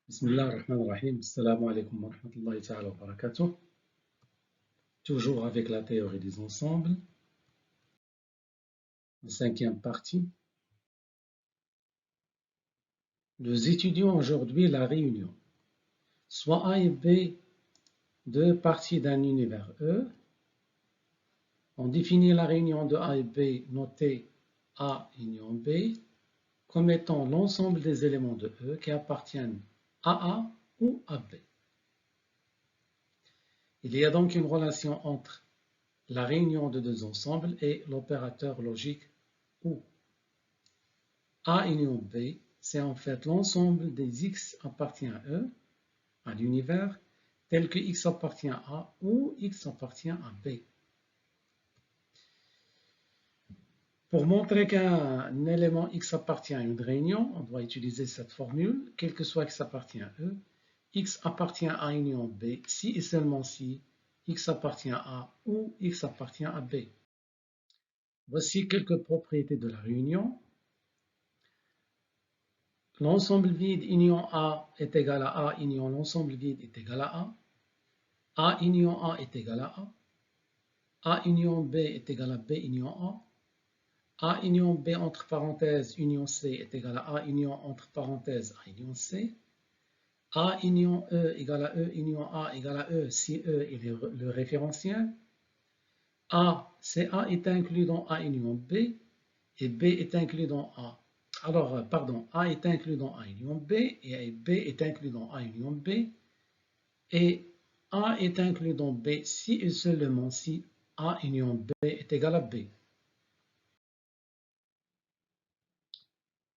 Bismillah ar-Rahman ar-Rahim. Assalamu alaikum wa rahmatullahi ta'ala wa barakatuh. Toujours avec la théorie des ensembles, la cinquième partie. Nous étudions aujourd'hui la réunion. Soit A et B, deux parties d'un univers E. On définit la réunion de A et B notée A union B comme étant l'ensemble des éléments de E qui appartiennent à A ou à B. Il y a donc une relation entre la réunion de deux ensembles et l'opérateur logique OU. A union B, c'est en fait l'ensemble des X appartient à E, à l'univers, tel que X appartient à A ou X appartient à B. Pour montrer qu'un élément X appartient à une réunion, on doit utiliser cette formule, quel que soit X appartient à E, X appartient à union B si et seulement si X appartient à A ou X appartient à B. Voici quelques propriétés de la réunion. L'ensemble vide union A est égal à A union l'ensemble vide est égal à A. A union A est égal à A. A union B est égal à B union A. A union B entre parenthèses union C est égal à A union entre parenthèses A union C. A union E égale à E union A égale à E si E est le référentiel. A, c'est A est inclus dans A union B et B est inclus dans A. Alors, pardon, A est inclus dans A union B et B est inclus dans A union B et A est inclus dans B si et seulement si A union B est égal à B.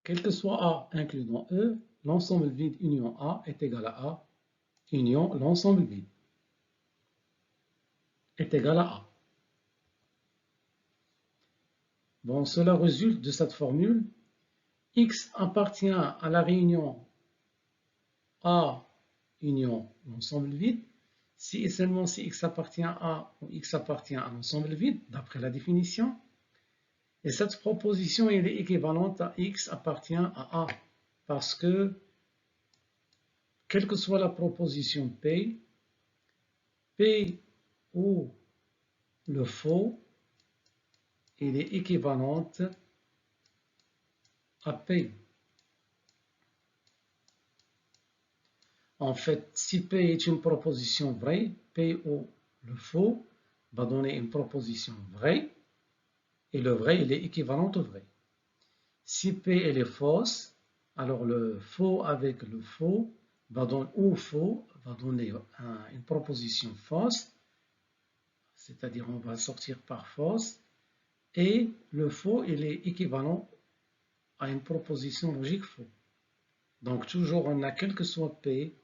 Quel que soit A inclus dans E, l'ensemble vide union A est égal à A union l'ensemble vide est égal à A. Bon, cela résulte de cette formule. X appartient à la réunion A union l'ensemble vide si et seulement si X appartient à A ou X appartient à l'ensemble vide, d'après la définition. Et cette proposition elle est équivalente à X appartient à A, parce que, quelle que soit la proposition P ou le faux, elle est équivalente à P. En fait, si P est une proposition vraie, P ou le faux va donner une proposition vraie, et le vrai, il est équivalent au vrai. Si P elle est fausse, alors le faux avec le faux va donner, ou faux va donner une proposition fausse, c'est-à-dire on va sortir par fausse, et le faux il est équivalent à une proposition logique faux. Donc toujours on a quel que soit P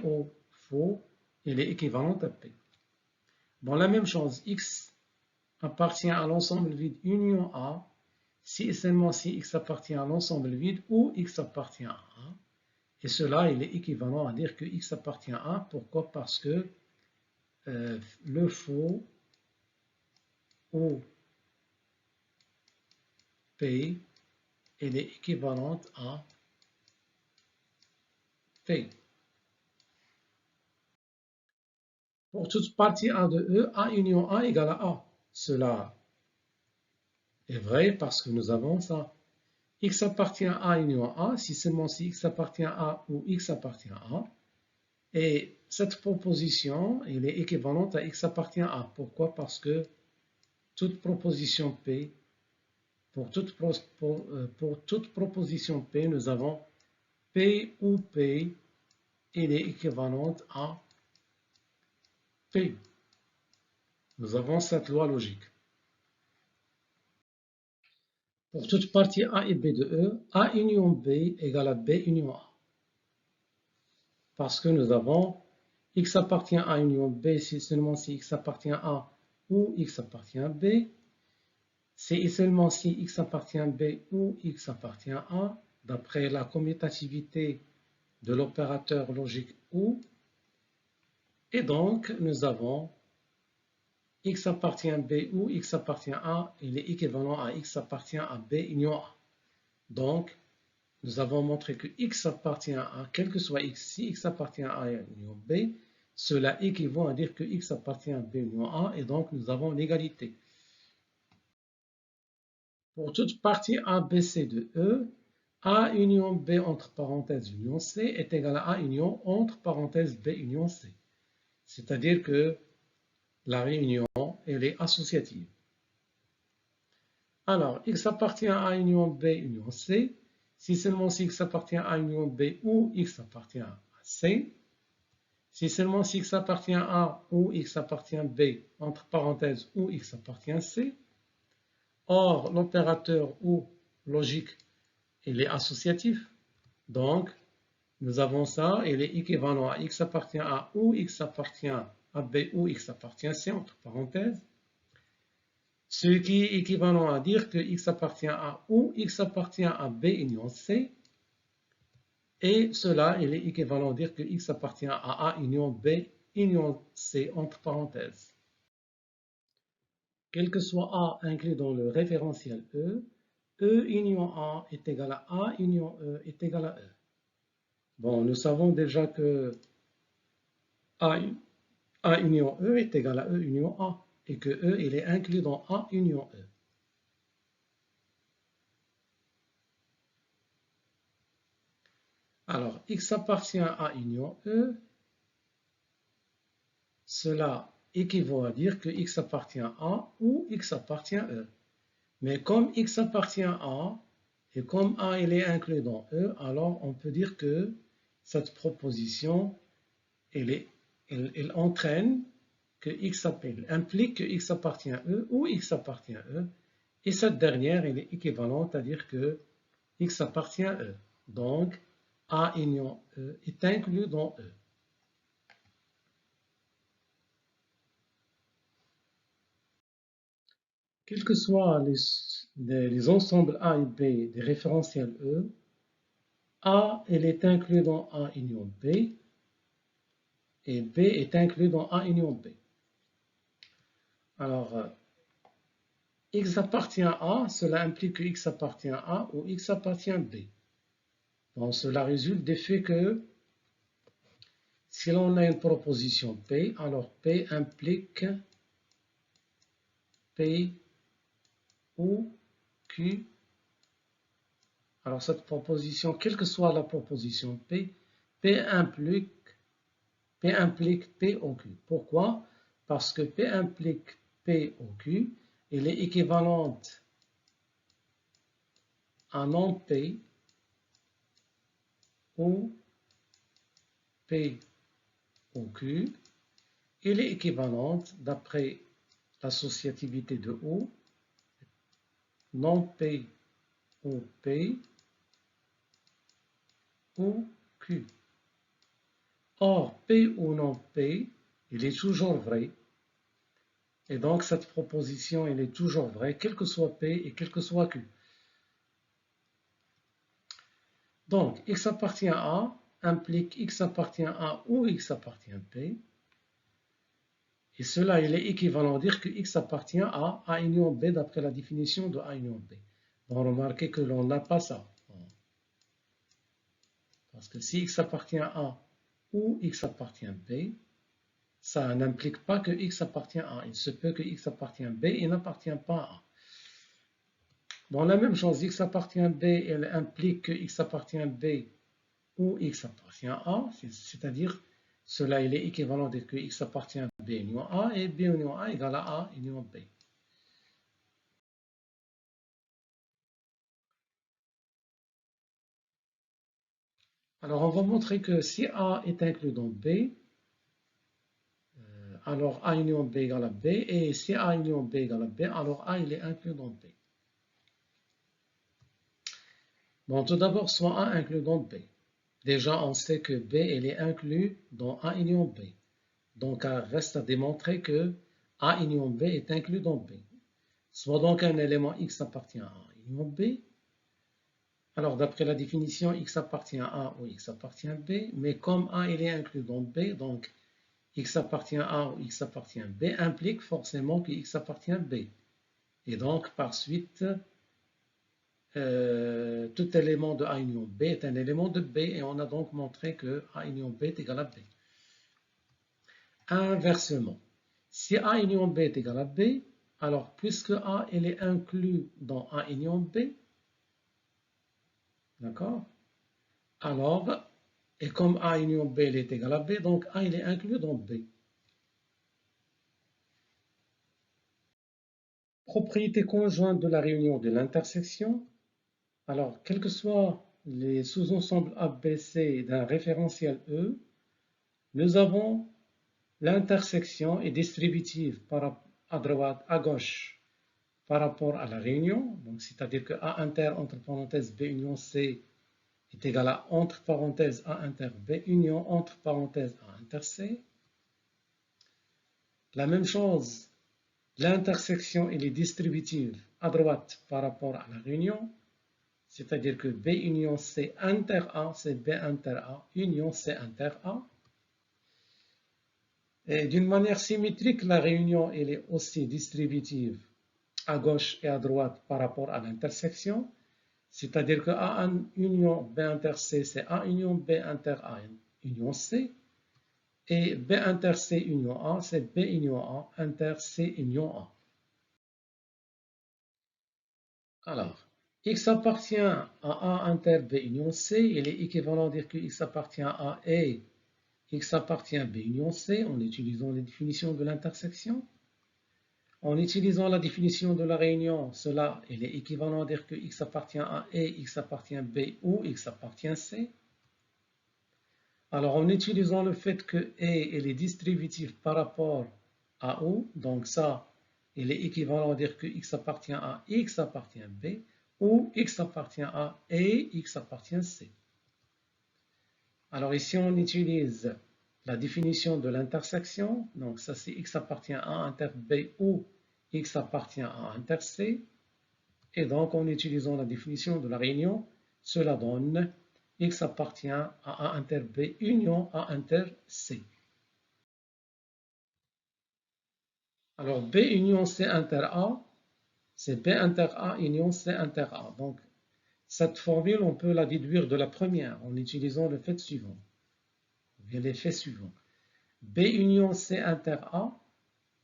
ou faux, il est équivalent à P. Bon, la même chose, X appartient à l'ensemble vide union A, si et seulement si X appartient à l'ensemble vide ou X appartient à A. Et cela, il est équivalent à dire que X appartient à A. Pourquoi? Parce que le faux ou P, il est équivalent à P. Pour toute partie A de E, A union A égale à A. Cela est vrai parce que nous avons ça. X appartient à A union A, si seulement si X appartient à A ou X appartient à A. Et cette proposition, elle est équivalente à X appartient à A. Pourquoi? Parce que toute proposition P, pour toute proposition P, nous avons P ou P, elle est équivalente à P. Nous avons cette loi logique. Pour toute partie A et B de E, A union B égale à B union A. Parce que nous avons X appartient à union B si seulement si X appartient à A ou X appartient à B. C'est seulement si X appartient à B ou X appartient à A, d'après la commutativité de l'opérateur logique OU. Et donc, nous avons X appartient à B ou X appartient à A, il est équivalent à X appartient à B union A. Donc, nous avons montré que x appartient à A, quel que soit x, si x appartient à A union B, cela équivaut à dire que x appartient à B union A, et donc nous avons l'égalité. Pour toute partie A, B, C de E, A union B entre parenthèses union C est égal à A union entre parenthèses B union C. C'est-à-dire que la réunion, elle est associative. Alors, x appartient à A union B union C, si seulement si x appartient à A union B ou x appartient à C, si seulement si x appartient à A ou x appartient à B, entre parenthèses, ou x appartient à C. Or, l'opérateur ou logique, il est associatif. Donc, nous avons ça, il est équivalent à x appartient à A ou x appartient à B ou x appartient à C, entre parenthèses. Ce qui est équivalent à dire que x appartient à A ou x appartient à B union C. Et cela, il est équivalent à dire que x appartient à A union B union C, entre parenthèses. Quel que soit A inclus dans le référentiel E, E union A est égal à A union E est égal à E. Bon, nous savons déjà que A union E est égal à E union A et que E, il est inclus dans A union E. Alors, x appartient à A union E, cela équivaut à dire que x appartient à A ou x appartient à E. Mais comme x appartient à A, et comme A il est inclus dans E, alors on peut dire que cette proposition, elle entraîne que x implique que x appartient à E ou x appartient à E, et cette dernière, elle est équivalente à dire que x appartient à E. Donc, A union E est inclus dans E. Quels que soient les ensembles A et B des référentiels E, A elle est inclus dans A union B et B est inclus dans A union B. Alors, x appartient à A, cela implique que x appartient à A ou x appartient à B. Donc, cela résulte du fait que si l'on a une proposition P, alors P implique P ou Q. Alors, cette proposition, quelle que soit la proposition P, P implique P ou Q. Pourquoi? Parce que P implique P ou Q, elle est équivalente à non P ou P ou Q. Elle est équivalente, d'après l'associativité de O, non P ou P ou Q. Or, P ou non P, il est toujours vrai. Et donc, cette proposition, elle est toujours vraie, quel que soit P et quel que soit Q. Donc, x appartient à A implique x appartient à A ou x appartient à P. Et cela, il est équivalent à dire que x appartient à A union B d'après la définition de A union B. Bon, remarquez que l'on n'a pas ça. Parce que si x appartient à A ou x appartient à B, ça n'implique pas que x appartient à A. Il se peut que x appartient à B et n'appartient pas à A. Bon, la même chose, x appartient à B, elle implique que x appartient à B ou x appartient à A, c'est-à-dire cela il est équivalent de que x appartient à B union A et B union A égale à A union B. Alors on va montrer que si A est inclus dans B, alors A union B égale à B, et si A union B égale à B, alors A il est inclus dans B. Bon, tout d'abord, soit A inclus dans B. Déjà, on sait que B il est inclus dans A union B. Donc, il reste à démontrer que A union B est inclus dans B. Soit donc un élément X appartient à A union B. Alors, d'après la définition, X appartient à A ou X appartient à B, mais comme A il est inclus dans B, donc X appartient à A ou X appartient à B implique forcément que X appartient à B. Et donc, par suite, tout élément de A union B est un élément de B et on a donc montré que A union B est égal à B. Inversement, si A union B est égal à B, alors puisque A il est inclus dans A union B, d'accord? Alors, et comme A union B il est égal à B, donc A il est inclus dans B. Propriété conjointe de la réunion de l'intersection. Alors, quels que soient les sous-ensembles ABC d'un référentiel E, nous avons l'intersection est distributive à droite, à gauche par rapport à la réunion. Donc, c'est-à-dire que A inter entre parenthèses B union C est égal à entre parenthèses A inter B union entre parenthèses A inter C. La même chose, l'intersection est distributive à droite par rapport à la réunion. C'est-à-dire que B union C inter A, c'est B inter A union C inter A. Et d'une manière symétrique, la réunion elle est aussi distributive à gauche et à droite par rapport à l'intersection. C'est-à-dire que A union B inter C, c'est A union B inter A union C. Et B inter C union A, c'est B union A inter C union A. Alors, X appartient à A inter B union C, il est équivalent à dire que X appartient à A et X appartient à B union C en utilisant les définitions de l'intersection. En utilisant la définition de la réunion, cela il est équivalent à dire que X appartient à A et X appartient à B ou X appartient à C. Alors en utilisant le fait que A est distributif par rapport à O, donc ça il est équivalent à dire que X appartient à X appartient à B ou X appartient à et X appartient à C. Alors ici on utilise la définition de l'intersection, donc ça c'est X appartient à A inter B ou X appartient à A inter C, et donc en utilisant la définition de la réunion, cela donne X appartient à A inter B union A inter C. Alors B union C inter A, c'est B inter A union C inter A. Donc cette formule, on peut la déduire de la première en utilisant le fait suivant, ou bien l'effet suivant. B union C inter A,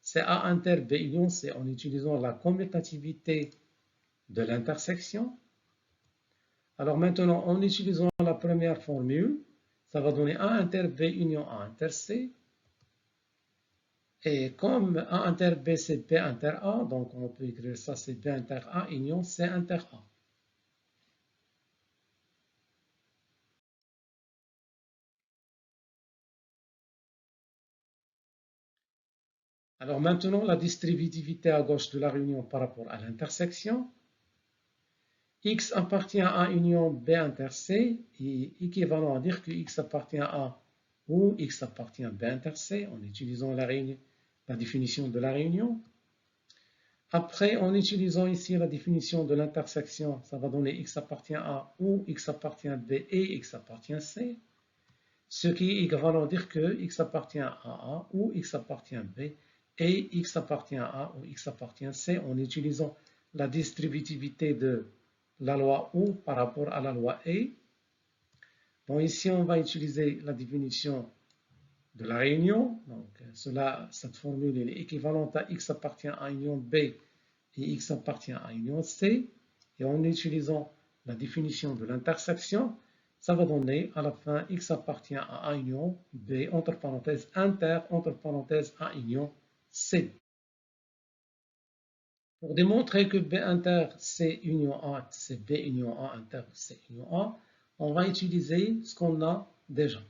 c'est A inter B union C en utilisant la commutativité de l'intersection. Alors maintenant, en utilisant la première formule, ça va donner A inter B union A inter C. Et comme A inter B c'est B inter A, donc on peut écrire ça c'est B inter A union C inter A. Alors maintenant, la distributivité à gauche de la réunion par rapport à l'intersection. X appartient à A union B inter C est équivalent à dire que X appartient à A ou X appartient à B inter C en utilisant la définition de la réunion. Après, en utilisant ici la définition de l'intersection, ça va donner X appartient à A ou X appartient à B et X appartient à C. Ce qui est équivalent à dire que X appartient à A ou X appartient à B et X appartient à A ou X appartient à C en utilisant la distributivité de la loi O par rapport à la loi E. Bon, ici, on va utiliser la définition de la réunion. Donc, cette formule est équivalente à X appartient à union B et X appartient à union C. Et en utilisant la définition de l'intersection, ça va donner à la fin X appartient à A union B entre parenthèses inter entre parenthèses A union C. Pour démontrer que B inter C union A, c'est B union A inter C union A, on va utiliser ce qu'on a déjà.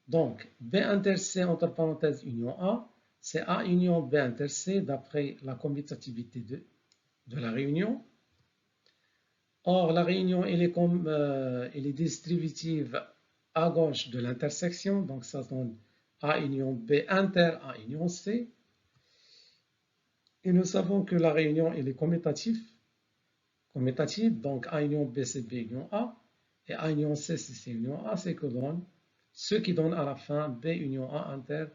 Donc, B inter C entre parenthèses union A, c'est A union B inter C d'après la commutativité de la réunion. Or, la réunion, elle est distributive à gauche de l'intersection, donc ça donne A union B inter A union C. Et nous savons que la réunion, elle est commutative, donc A union B c'est B union A, et A union C c'est C union A, c'est ce qui donne à la fin B union A inter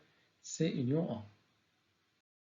C union A.